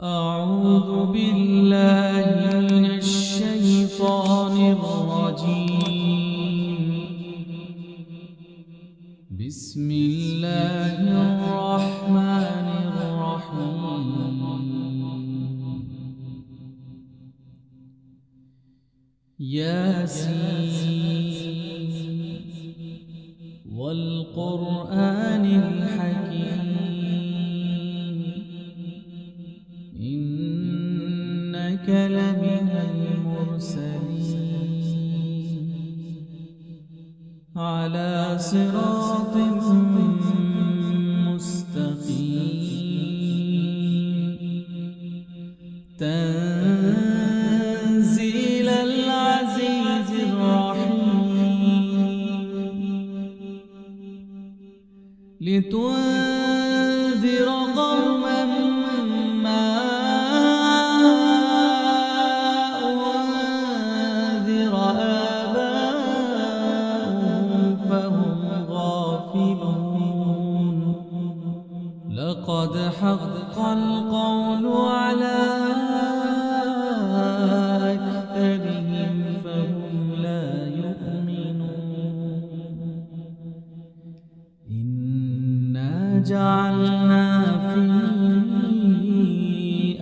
أعوذ بالله من الشيطان الرجيم. بسم الله الرحمن الرحيم. ياسين والقرآن الحكيم إنك لمن المرسلين على صراط مستقيم تنزيل العزيز الرحيم لتنذر قوما ما أنذر آباؤهم فهم غافلون لقد حق القول على أكثرهم فهم لا يؤمنون إنا جعلنا في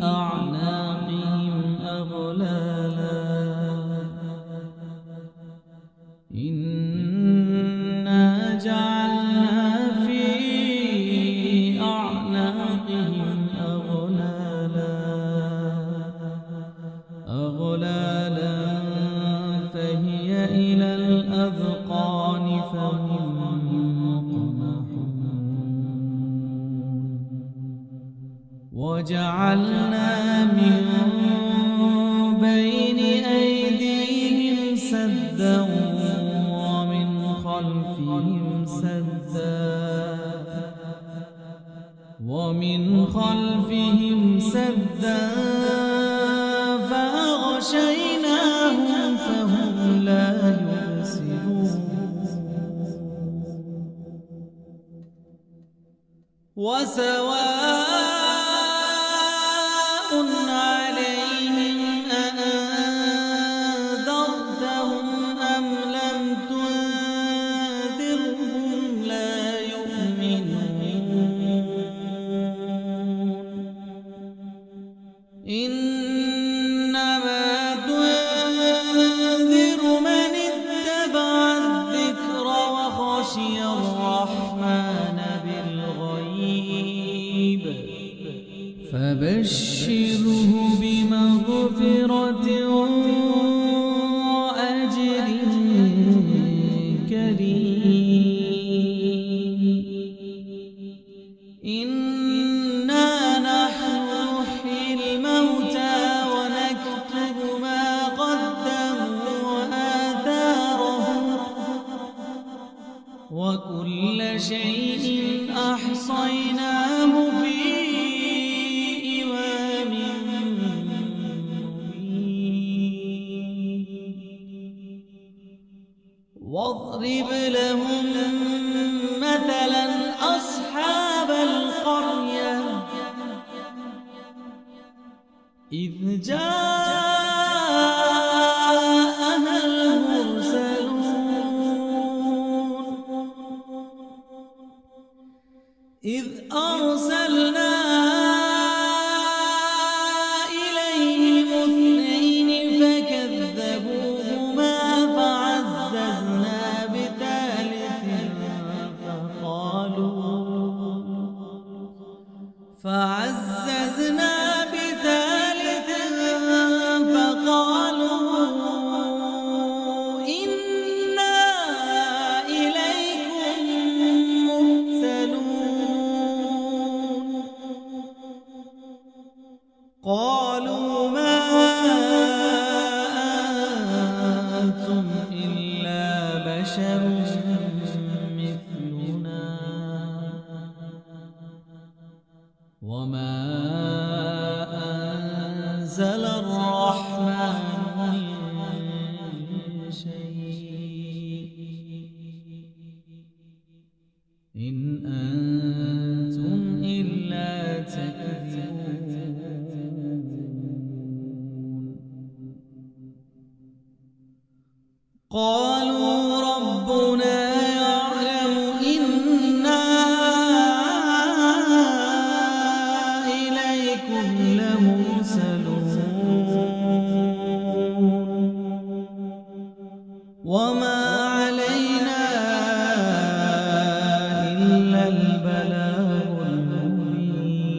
أعناقهم أغلالا إنا جعلنا في أعناقهم أغلالا فهي إلى الأذقان فهم مقمحون وجعلنا من بين أيديهم سدا ومن خلفهم سدا فأغشيناهم فهم لا يبصرون وسواء عليهم أأنذرتهم أم لم تنذرهم لا يؤمنون إنما تنذر من اتبع الذكر وخشي الرحمن بالغيب فبشره بمغفرة وأجر كريم إنا نحن نحيي الموتى ونكتب ما قدموا وآثارهم وكل شيء أحصيناه في إمام مبين واضرب لهم مثلا أصحاب القرية إذ جاءها المرسلون إذ أرسلنا إليهم اثنين فكذبوهما فعززنا بثالث فقالوا إنا إليكم مرسلون قالوا ما أنتم إلا بشر مثلنا وما أنزل الرحمن من شيء إن أنتم إلا تكذبون قالوا ربنا يعلم إنا إليكم لمرسلون وما علينا إلا البلاغ المبين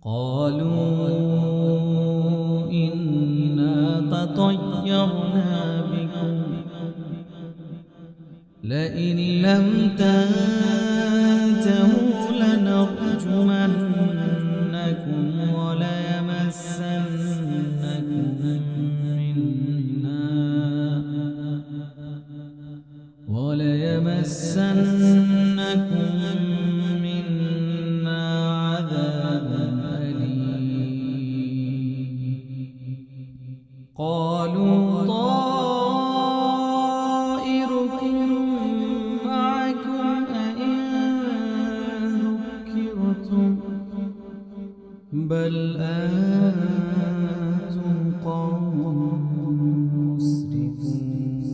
قالوا إنا تطيرنا بكم لئن لم تنتهوا لنرجمنكم وليمسنكم منا عذاب أليم قالوا طائركم معكم أئن ذكرتم بل أنتم قوم مسرفون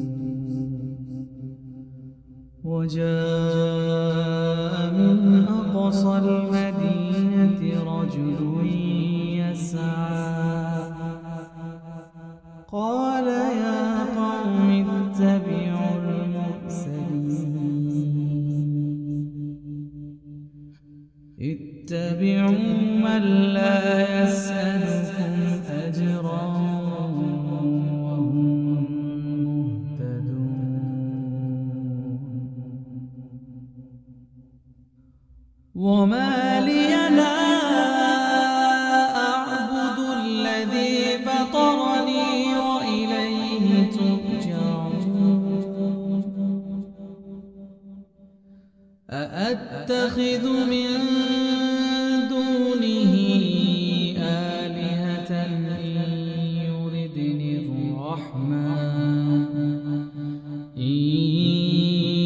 وجاء من أقصى المدينة رجل يسعى قال يا قوم اتبعوا اتبعوا من لا يسألكم أجرا وهم مهتدون وما لي لا أعبد الذي فطرني وإليه ترجعون أأتخذ من دونه آلهة إن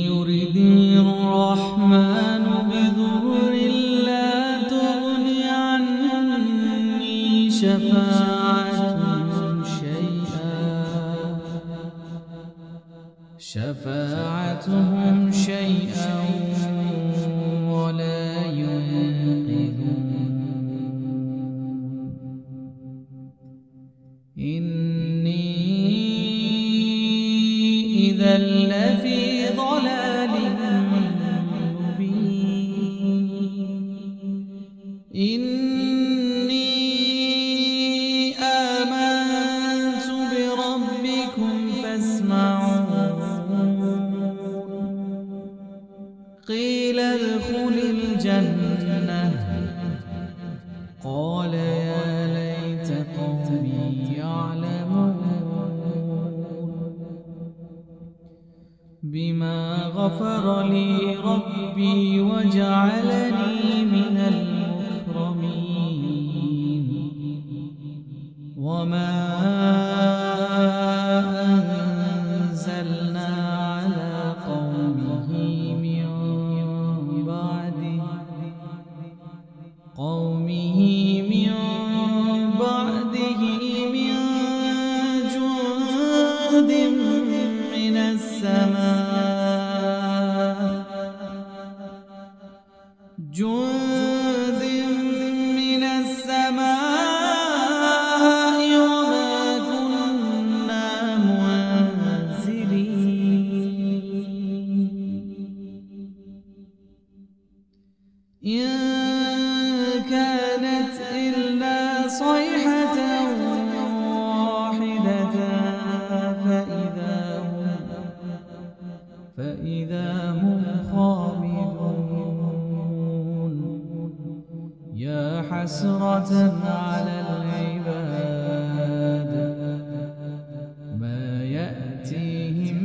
يردني الرحمن بضر لا تغن عني شفاعتهم شيئا ولا ينقذون إني إذا لفي ضلال مبين إني آمنت بربكم فاسمعون قيل ادخل الجنة قال يا ليت قومي يعلمون بما غفر لي ربي وجعلني من المكرمين وما أنزلنا على قومه من بعده من جند من السماء وما كنا منزلين إن كانت إلا صيحة واحدة فإذا هم خامدون يا حسرة على العباد ما يأتيهم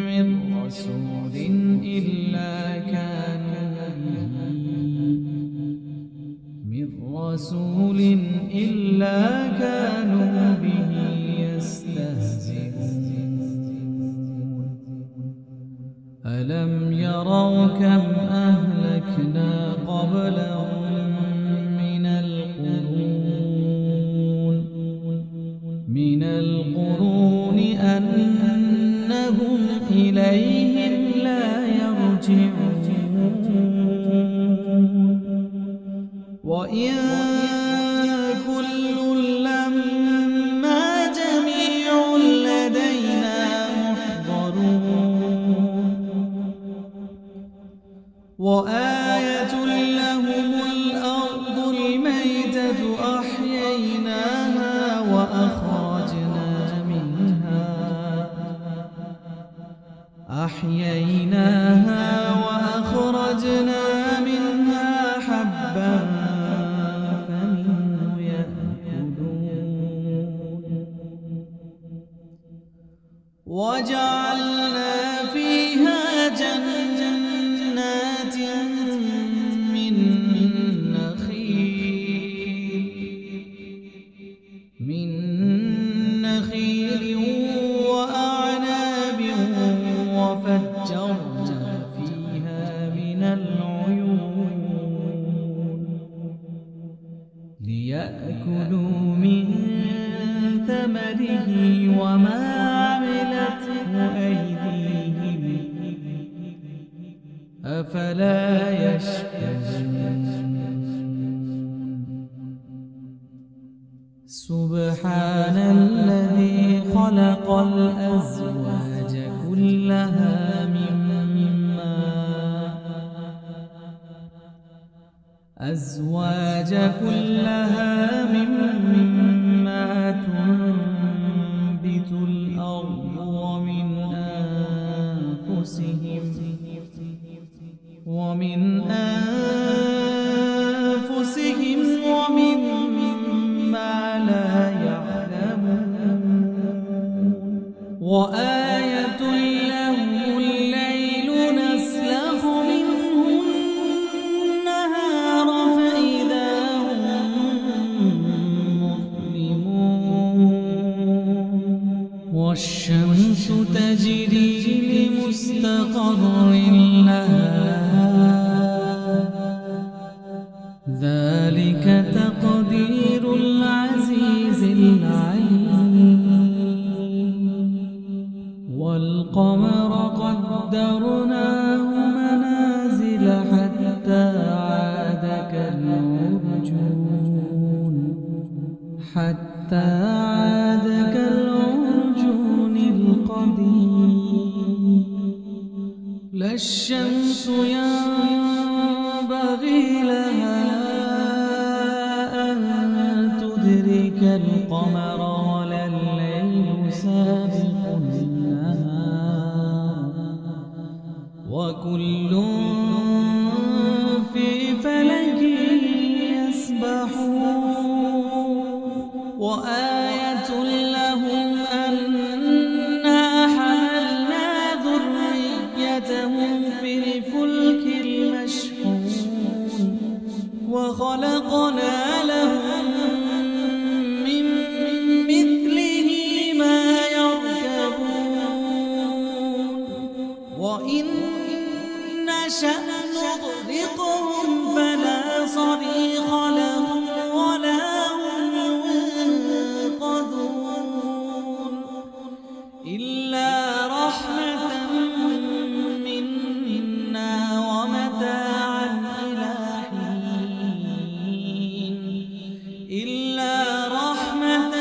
من رسول إلا كانوا به يستهزئون ألم يروا كم أهلكنا قبلهم من القرون وإن كل لما جميع لدينا محضرون وآية لهم الأرض الميتة أحييناها وأخرجنا منها حبا فمنه يأكلون وجعلنا فيها جنات من نخيل وأعناب وفجرنا فيها من العيون ليأكلوا من ثمره وما عملته أيديهم أفلا يشكرون سبحان الذي خلق الأزواج كلها مما تنبت الأرض ومن أنفسهم ومما لا يعلمون وآية لهم الليل نسلخ منه النهار فإذا هم مظلمون والشمس تجري لمستقر لها ذلك تقدير العزيز العليم والقمر قدرناه منازل حتى عاد كالعرجون القديم لا الشمس ينبغي لها أن تدرك القمر ولا الليل سابق النهار وكل في فلك يسبحون وآية لهم أنا حملنا ذريتهم في الفلك المشحون وخلقنا لهم من مثله ما يركبون وإن نشأ نغرقهم فلا صريخ لهم ولا هم ينقذون إلا رحمة منا ومتاعا إلى حين إلا رحمة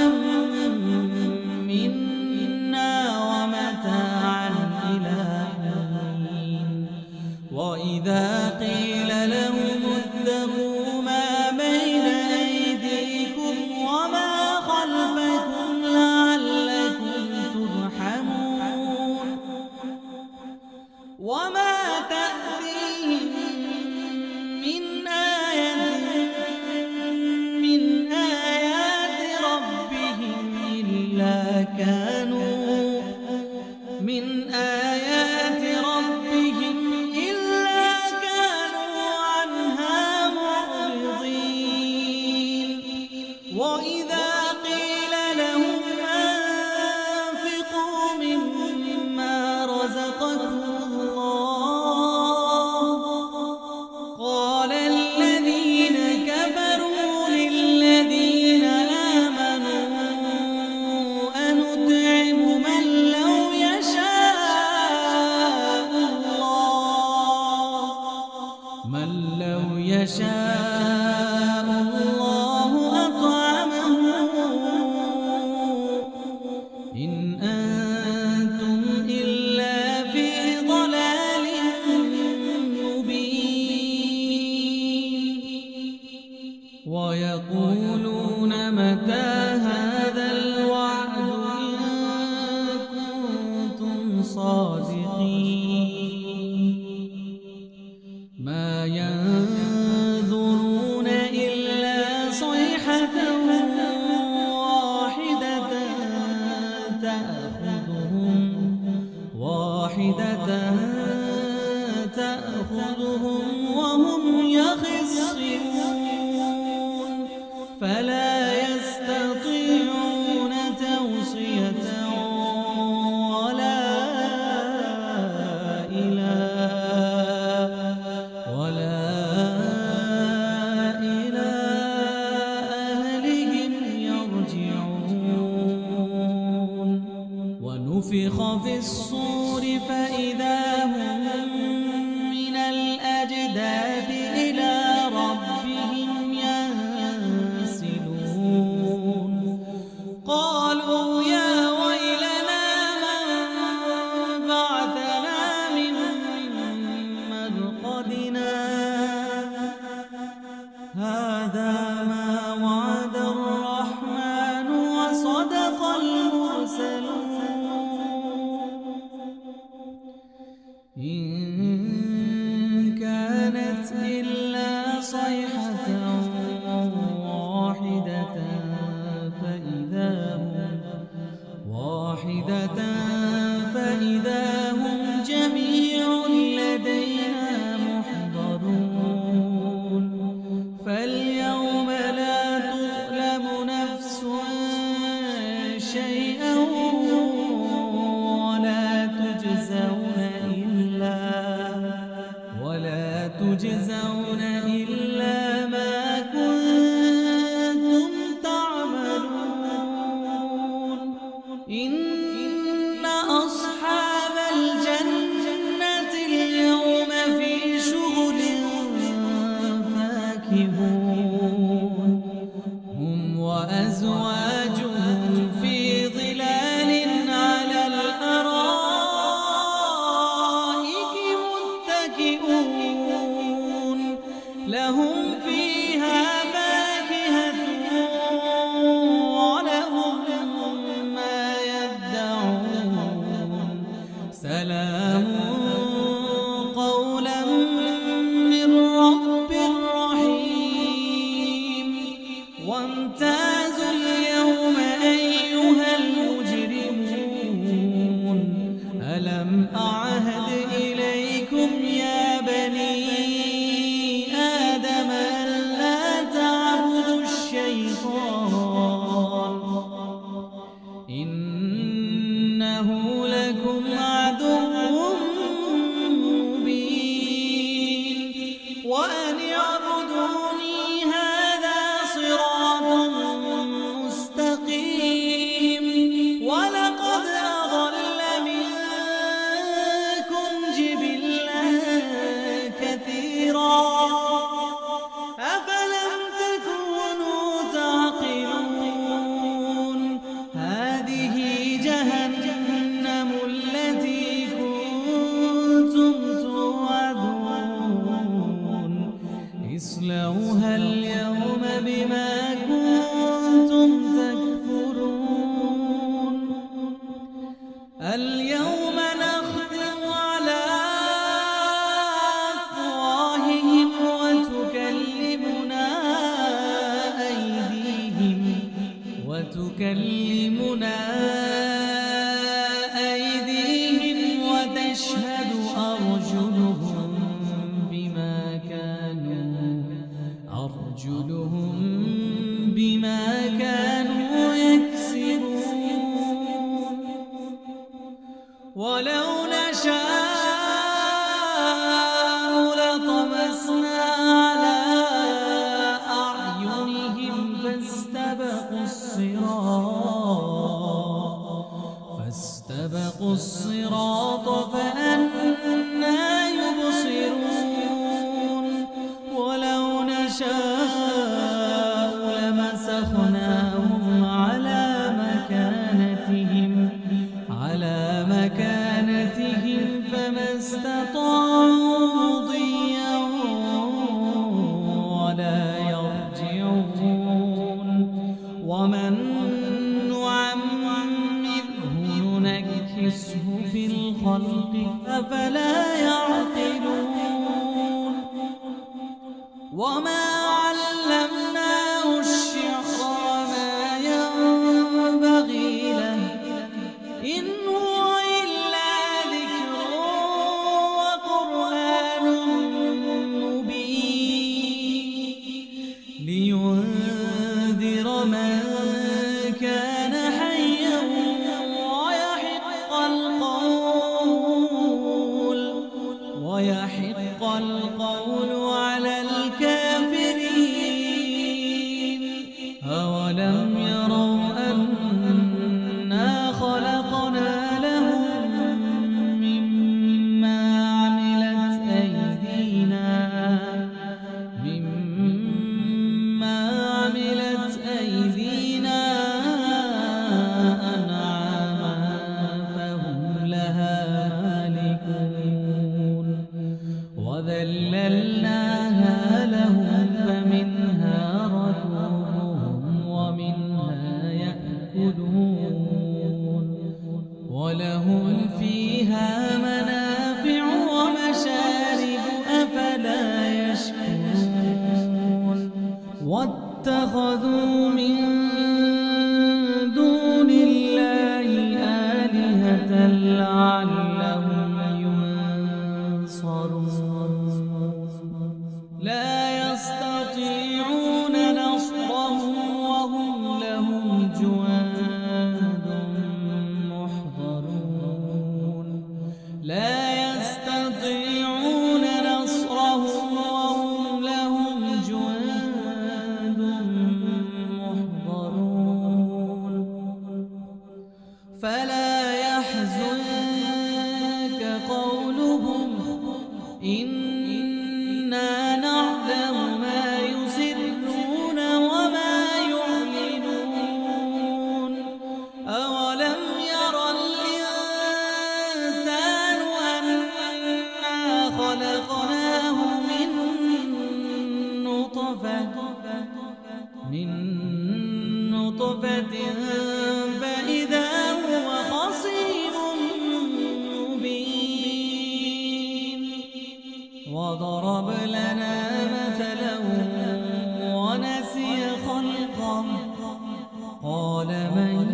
منا ومتاعا إلى حين وإذا قيل لهم اتقوا ما بين أيديكم وما خلفكم لعلكم ترحمون وما تأتيهم من آية من آيات ربهم إلا كانوا عنها معرضين وإذا قيل لهم أنفقوا مما رزقكم الله قال الذين كفروا للذين آمنوا أنطعم من لو يشاء الله ولو يشاء الله أطعمهم إن أنتم إلا في ضلال مبين ويقولون متى هذا الوعد إن كنتم صادقين ما ينظرون إلا صيحة تأخذهم وهم يخصمون فلا يستطيعون توصية ولا إلى أهلهم يرجعون ونفخ في الصور فإذا هم من الأجداث إلى ربهم ينسلون قالوا يا ويلنا من بعثنا من مرقدنا هذا ما وعد الرحمن وصدق المرسلون إن كانت إلا صيحة فإذا هم جميع لدينا محضرون فاليوم لا تظلم نفس شيئا ولا تجزون إلا ما كنتم تعملون إن أصحاب الجنة اليوم في شغل فاكهون هم وأزواجهم في ظلال على الأرائك متكئون لهم فيها فاكهة ولهم ما يدعون سلام قولا من رب رحيم وامتازوا اليوم أيها المجرمون ألم أعهد إليكم يا بني آدم ألا تعبدوا الشيطان إنه لكم عدو مبين وأن اعبدوني هذا صراط مستقيم ولقد أضل منكم جبلا كثيرا أفلم تكونوا تعقلون هذه جهنم التي كنتم توعدون اصلوها اليوم بما كنتم تكفرون اليوم نختم على أفواههم وتكلمنا أيديهم وتشهد أرجلهم بما كانوا يكسبون ولو نشاء لطمسنا على أعينهم فاستبقوا الصراط فأنى يبصرون نشاء لمسخناهم على مكانتهم فما استطاعوا مضيا ولا يرجعون ومن نعمره ننكسه في الخلق أفلا يعقلون وما علمناه الشعر وما ينبغي له إن هو إلا ذكر وقرآن مبين لينذر من كان حيا ويحق القول على الكافرين أولم يروا أنا خلقنا لهم مما عملت أيدينا أنعاما فهم لها مالكون وذللناها لهم فمنها ركوبهم ومنها يأكلون ولهم فيها منافع ومشارب أفلا يشكرون واتخذوا من دون الله آلهة لعلهم لا يستطيعون نصرهم وهم لهم جند محضرون لا يستطيعون نصرهم وهم لهم جند محضرون فلا يحزنك قولهم إنا نعلم ما يسرون وما يعلنون أولم يرى الإنسان أنا خلقناه من نطفة فإذا هو خصيم مبين وضرب لنا مثلا ونسي خلقه قال من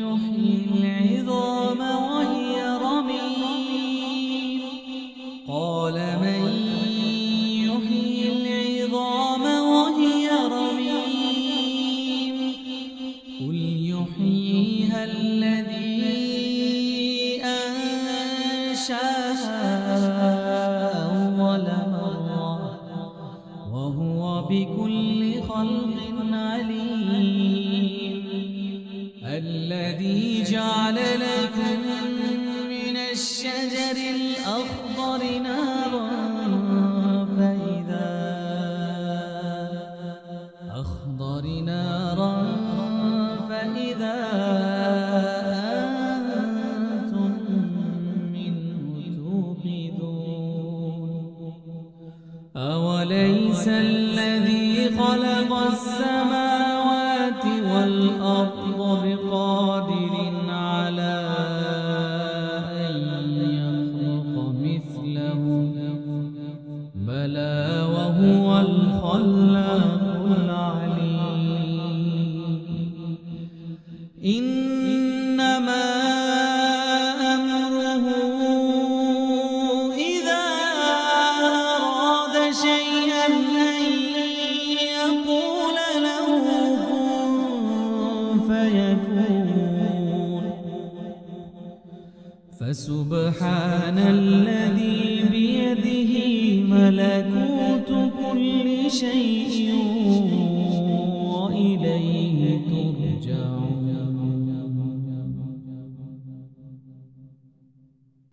يحيي العظام وهي رميم قال من يحيي العظام وهي رميم قل يحييها الذي أنشأها وهو بكل خلق عليم الذي جعل لكم من الشجر الأخضر نارا فإذا أنتم منه توقدون أوليس الذي خلق السماوات والأرض بقادر على أن يخلق مثلهم بلى وهو الخلاق العليم إنما أمره إذا أراد شيئا أن يقول له كن فيكون فسبحان الذي بيده ملكوت كل شيء